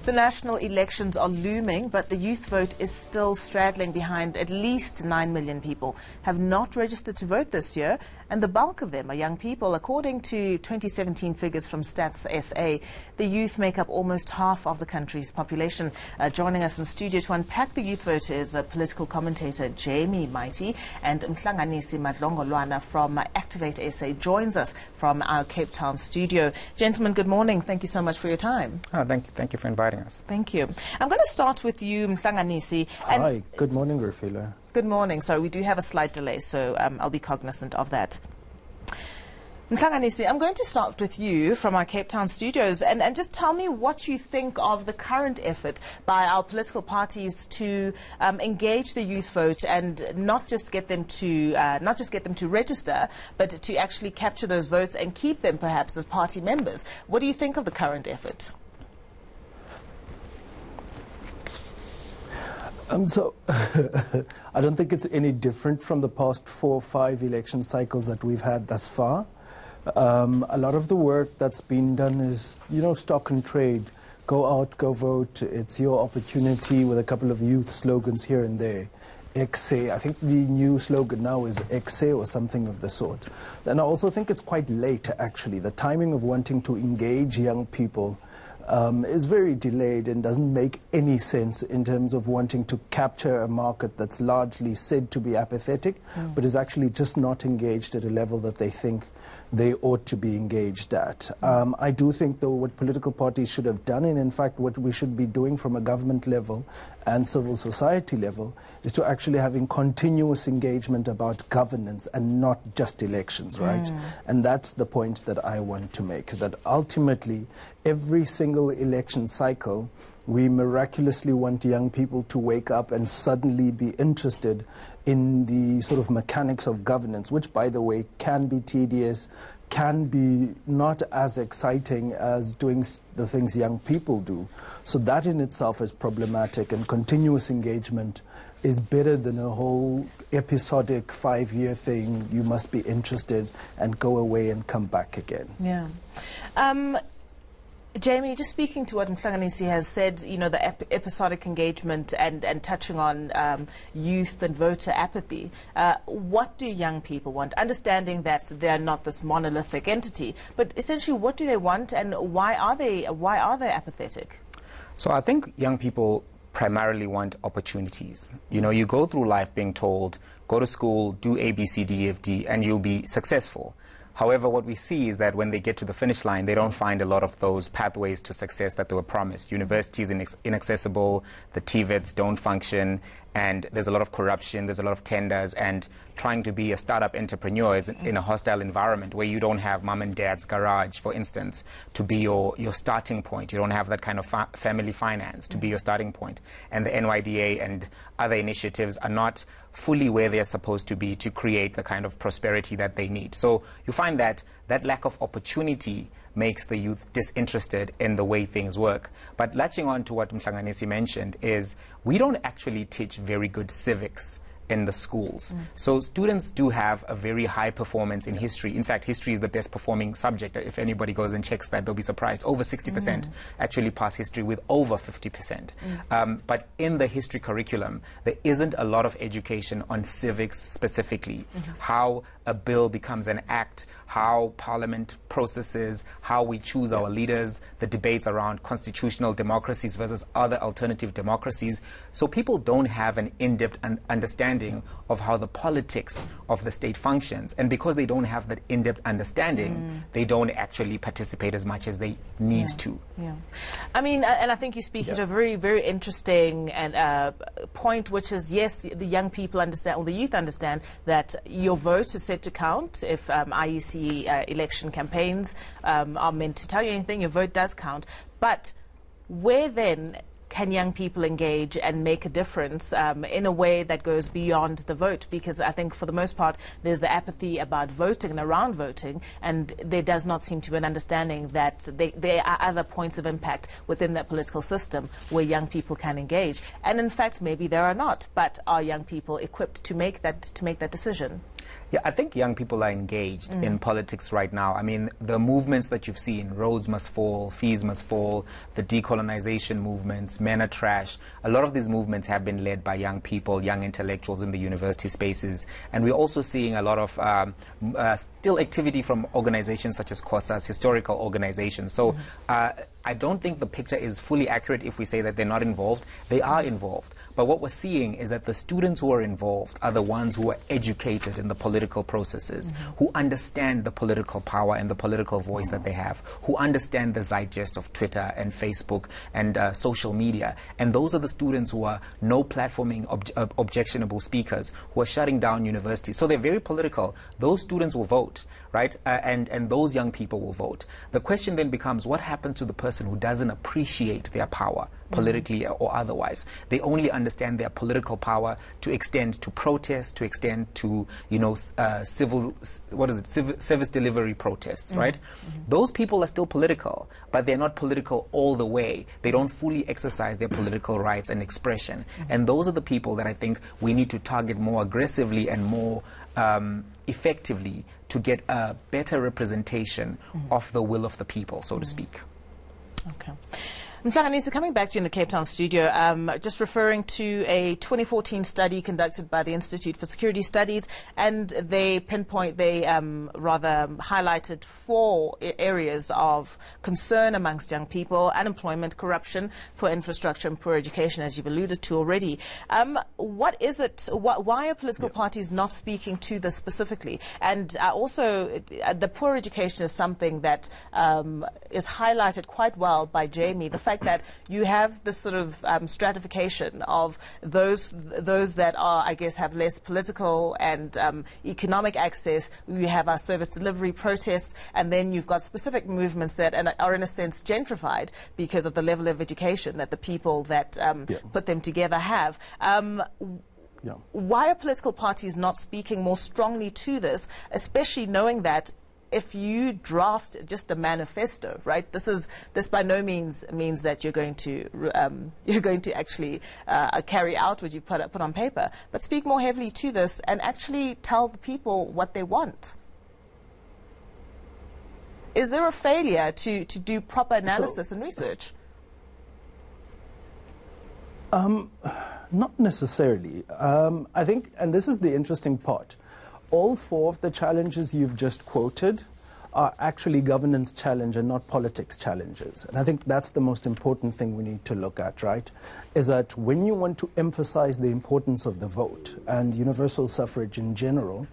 The national elections are looming, but the youth vote is still straddling behind. At least 9 million people have not registered to vote this year, and the bulk of them are young people. According to 2017 figures from Stats SA, the youth make up almost half of the country's population. Joining us in studio to unpack the youth vote is political commentator Jamie Mighti, and Mhlanganisi Madlongolwana from Activate SA joins us from our Cape Town studio. Gentlemen, good morning. Thank you so much for your time. Thank you for inviting us. Thank you. I'm going to start with you, Mhlanganisi. Hi, good morning, Rafila. Good morning. Sorry, we do have a slight delay, so I'll be cognizant of that. Mhlanganisi, I'm going to start with you from our Cape Town studios and just tell me what you think of the current effort by our political parties to engage the youth vote and not just get them to register, but to actually capture those votes and keep them perhaps as party members. What do you think of the current effort? So I don't think it's any different from the past 4 or 5 election cycles that we've had thus far. A lot of the work that's been done is, stock and trade. Go out, go vote. It's your opportunity with a couple of youth slogans here and there. Exe, I think the new slogan now is Exe or something of the sort. And I also think it's quite late, actually. The timing of wanting to engage young people is very delayed and doesn't make any sense in terms of wanting to capture a market that's largely said to be apathetic, but is actually just not engaged at a level that they think they ought to be engaged at. I do think, though, what political parties should have done, and in fact what we should be doing from a government level and civil society level, is to actually having continuous engagement about governance and not just elections, right? And that's the point that I want to make, that ultimately every single election cycle we miraculously want young people to wake up and suddenly be interested in the sort of mechanics of governance, which, by the way, can be tedious, can be not as exciting as doing the things young people do. So that in itself is problematic, and continuous engagement is better than a whole episodic 5-year thing. You must be interested and go away and come back again. Yeah. Jamie, just speaking to what Mhlanganisi has said, the episodic engagement and touching on youth and voter apathy, what do young people want? Understanding that they're not this monolithic entity, but essentially what do they want, and why are they apathetic? So I think young people primarily want opportunities. You go through life being told, go to school, do A, B, C, D, F, D, and you'll be successful. However, what we see is that when they get to the finish line, they don't find a lot of those pathways to success that they were promised. Universities inaccessible, the TVETs don't function, and there's a lot of corruption, there's a lot of tenders, and trying to be a startup entrepreneur is in a hostile environment where you don't have mom and dad's garage, for instance, to be your starting point. You don't have that kind of family finance to be your starting point. And the NYDA and other initiatives are not fully where they're supposed to be to create the kind of prosperity that they need. So you find that lack of opportunity makes the youth disinterested in the way things work. But latching on to what Mhlanganisi mentioned is we don't actually teach very good civics in the schools. So students do have a very high performance in history. In fact, history is the best performing subject. If anybody goes and checks that, they'll be surprised. Over 60% actually pass history with over 50%. But in the history curriculum, there isn't a lot of education on civics specifically. How a bill becomes an act, how parliament processes, how we choose our leaders, the debates around constitutional democracies versus other alternative democracies. So people don't have an in-depth understanding of how the politics of the state functions. And because they don't have that in-depth understanding, they don't actually participate as much as they need to. Yeah. I mean, and I think you speak at a very, very interesting point, which is, yes, the young people understand, or the youth understand, that your vote is set to count. If IEC election campaigns are meant to tell you anything, your vote does count. But where then can young people engage and make a difference in a way that goes beyond the vote? Because I think for the most part there's the apathy about voting and around voting, and there does not seem to be an understanding that there are other points of impact within that political system where young people can engage. And in fact maybe there are not, but are young people equipped to make that decision? Yeah, I think young people are engaged in politics right now. I mean, the movements that you've seen, roads must fall, fees must fall, the decolonization movements, men are trash, a lot of these movements have been led by young people, young intellectuals in the university spaces. And we're also seeing a lot of still activity from organizations such as COSAS, historical organizations. So I don't think the picture is fully accurate if we say that they're not involved. They are involved. But what we're seeing is that the students who are involved are the ones who are educated in the political processes, who understand the political power and the political voice that they have, who understand the zeitgeist of Twitter and Facebook and social media. And those are the students who are no platforming objectionable speakers, who are shutting down universities. So they're very political. Those students will vote, right? And those young people will vote. The question then becomes, what happens to the person who doesn't appreciate their power, politically or otherwise? They only understand their political power to extend to protest, to extend to, service delivery protests, right? Those people are still political, but they're not political all the way. They don't fully exercise their political rights and expression. And those are the people that I think we need to target more aggressively and more effectively to get a better representation of the will of the people, so to speak. Okay. Mhlanganisi, coming back to you in the Cape Town studio, just referring to a 2014 study conducted by the Institute for Security Studies, and they rather highlighted 4 areas of concern amongst young people: unemployment, corruption, poor infrastructure and poor education, as you've alluded to already. What is it, why are political parties not speaking to this specifically? And also, the poor education is something that is highlighted quite well by Jamie. The fact that you have this sort of stratification of those that are, I guess, have less political and economic access. You have our service delivery protests, and then you've got specific movements that are in a sense gentrified because of the level of education that the people that put them together have. Why are political parties not speaking more strongly to this, especially knowing that if you draft just a manifesto, right? This by no means means that you're going to actually carry out what you put on paper, but speak more heavily to this and actually tell the people what they want. Is there a failure to do proper analysis and research? Not necessarily. I think, and this is the interesting part, all 4 of the challenges you've just quoted are actually governance challenge and not politics challenges. And I think that's the most important thing we need to look at, right? Is that when you want to emphasize the importance of the vote and universal suffrage in general,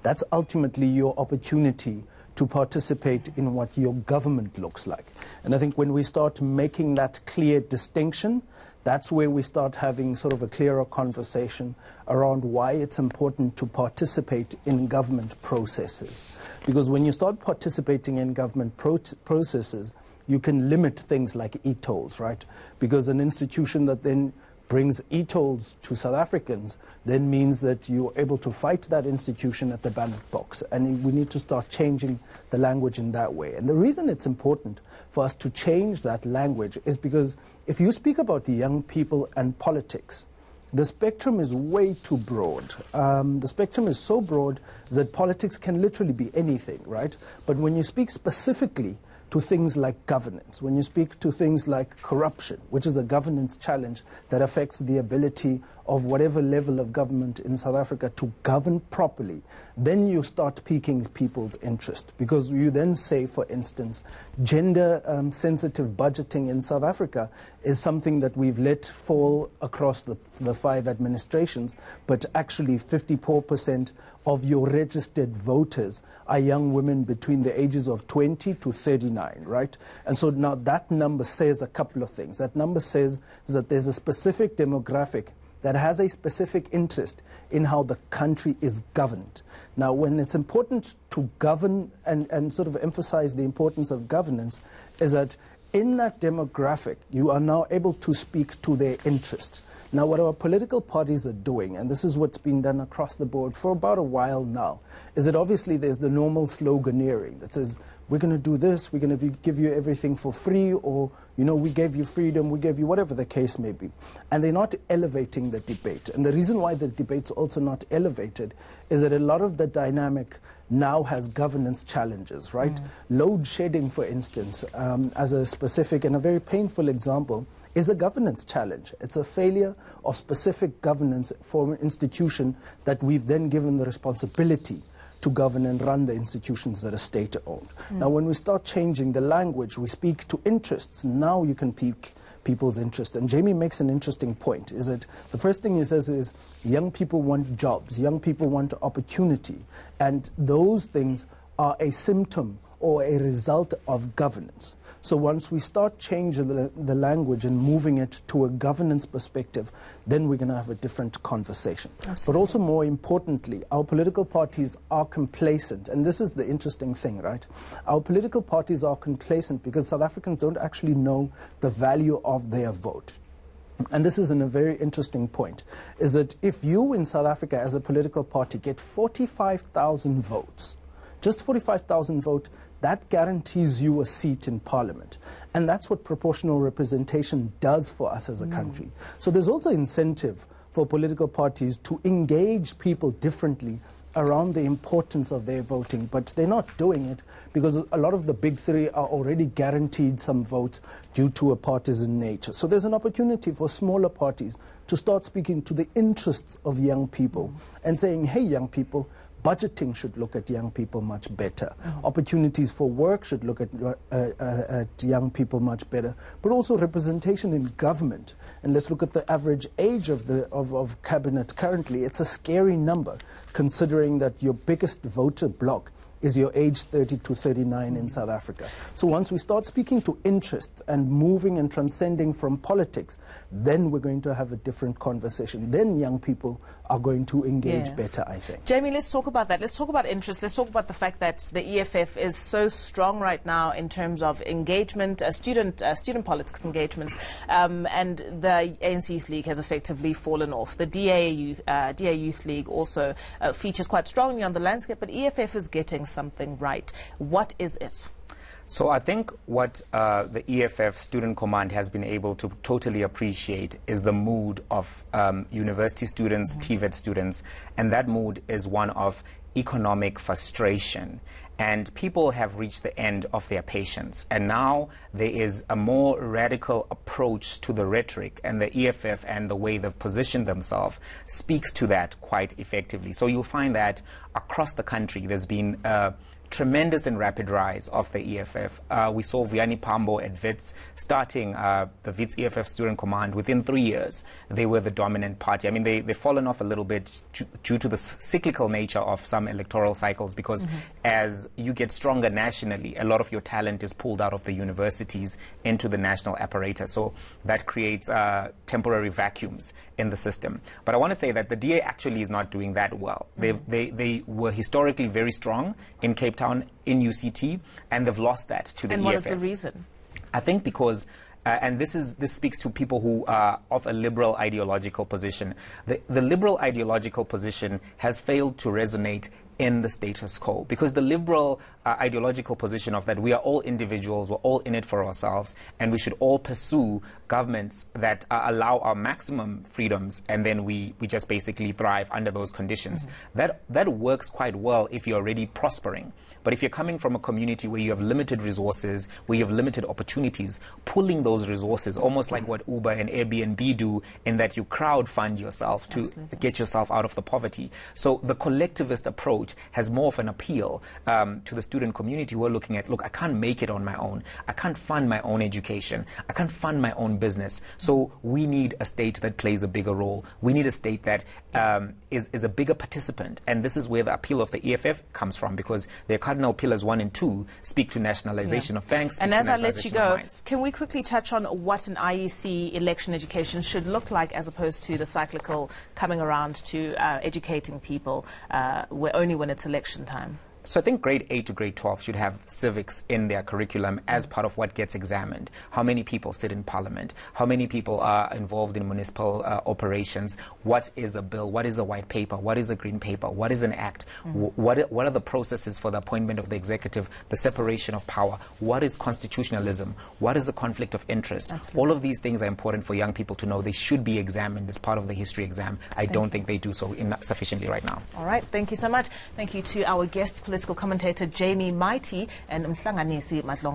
that's ultimately your opportunity to participate in what your government looks like. And I think when we start making that clear distinction, that's where we start having sort of a clearer conversation around why it's important to participate in government processes. Because when you start participating in government processes, you can limit things like e-tolls, right? Because an institution that then brings e-tolls to South Africans then means that you're able to fight that institution at the ballot box. And we need to start changing the language in that way. And the reason it's important for us to change that language is because if you speak about the young people and politics, the spectrum is way too broad. The spectrum is so broad that politics can literally be anything, right? But when you speak specifically to things like governance, when you speak to things like corruption, which is a governance challenge that affects the ability of whatever level of government in South Africa to govern properly, then you start piquing people's interest. Because you then say, for instance, gender-sensitive budgeting in South Africa is something that we've let fall across the 5 administrations, but actually 54% of your registered voters are young women between the ages of 20 to 39, right? And so now that number says a couple of things. That number says that there's a specific demographic that has a specific interest in how the country is governed. Now, when it's important to govern and sort of emphasize the importance of governance, is that in that demographic, you are now able to speak to their interests. Now, what our political parties are doing, and this is what's been done across the board for about a while now, is that obviously there's the normal sloganeering that says, we're going to do this, we're going to give you everything for free, or, you know, we gave you freedom, we gave you whatever the case may be. And they're not elevating the debate. And the reason why the debate's also not elevated is that a lot of the dynamic now has governance challenges, right? Load shedding, for instance, as a specific and a very painful example, is a governance challenge. It's a failure of specific governance for an institution that we've then given the responsibility to govern and run the institutions that are state-owned. Now, when we start changing the language, we speak to interests. Now you can pique people's interest. And Jamie makes an interesting point, is that the first thing he says is young people want jobs, young people want opportunity, and those things are a symptom or a result of governance. So once we start changing the language and moving it to a governance perspective, then we're going to have a different conversation. Absolutely. But also, more importantly, our political parties are complacent. And this is the interesting thing, right? Our political parties are complacent because South Africans don't actually know the value of their vote. And this is a very interesting point, is that if you in South Africa as a political party get 45,000 votes, just 45,000 votes, that guarantees you a seat in Parliament. And that's what proportional representation does for us as a country. So there's also incentive for political parties to engage people differently around the importance of their voting, but they're not doing it because a lot of the big three are already guaranteed some votes due to a partisan nature. So there's an opportunity for smaller parties to start speaking to the interests of young people and saying, hey, young people, budgeting should look at young people much better. Opportunities for work should look at young people much better. But also representation in government. And let's look at the average age of cabinet currently. It's a scary number, considering that your biggest voter bloc is your age 30 to 39 in South Africa. So once we start speaking to interests and moving and transcending from politics, then we're going to have a different conversation. Then young people are going to engage better, I think. Jamie, let's talk about that. Let's talk about interest. Let's talk about the fact that the EFF is so strong right now in terms of engagement, student politics engagements, and the ANC Youth League has effectively fallen off. The DA Youth League also features quite strongly on the landscape, but EFF is getting something right. What is it? So I think what the EFF Student Command has been able to totally appreciate is the mood of university students, TVET students, and that mood is one of economic frustration. And people have reached the end of their patience. And now there is a more radical approach to the rhetoric, and the EFF and the way they've positioned themselves speaks to that quite effectively. So you'll find that across the country there's been tremendous and rapid rise of the EFF. We saw Vuyani Pambo at WITS starting the WITS EFF Student Command. Within 3 years, they were the dominant party. I mean, they've fallen off a little bit due to the cyclical nature of some electoral cycles, because as you get stronger nationally, a lot of your talent is pulled out of the universities into the national apparatus. So that creates temporary vacuums in the system. But I want to say that the DA actually is not doing that well. They were historically very strong in Cape Town, in UCT, and they've lost that to the EFF. And what is the reason? I think because and this speaks to people who are of a liberal ideological position. The liberal ideological position has failed to resonate in the status quo, because the liberal ideological position of that we are all individuals, we're all in it for ourselves, and we should all pursue governments that allow our maximum freedoms, and then we just basically thrive under those conditions. That works quite well if you're already prospering. But if you're coming from a community where you have limited resources, where you have limited opportunities, pulling those resources, almost like what Uber and Airbnb do, in that you crowdfund yourself to get yourself out of the poverty. So the collectivist approach has more of an appeal to the student community who are looking at, look, I can't make it on my own. I can't fund my own education. I can't fund my own business. So we need a state that plays a bigger role. We need a state that is a bigger participant. And this is where the appeal of the EFF comes from, because their cardinal pillars 1 and 2 speak to nationalization of banks. And as I let you go, can we quickly touch on what an IEC election education should look like, as opposed to the cyclical coming around to educating people only when it's election time? So I think grade 8 to grade 12 should have civics in their curriculum as part of what gets examined. How many people sit in parliament? How many people are involved in municipal operations? What is a bill? What is a white paper? What is a green paper? What is an act? What are the processes for the appointment of the executive, the separation of power? What is constitutionalism? What is the conflict of interest? Absolutely. All of these things are important for young people to know. They should be examined as part of the history exam. I don't think they do so sufficiently right now. All right, thank you so much. Thank you to our guests, political commentator Jamie Mighti and Mhlanganisi Madlongolwana.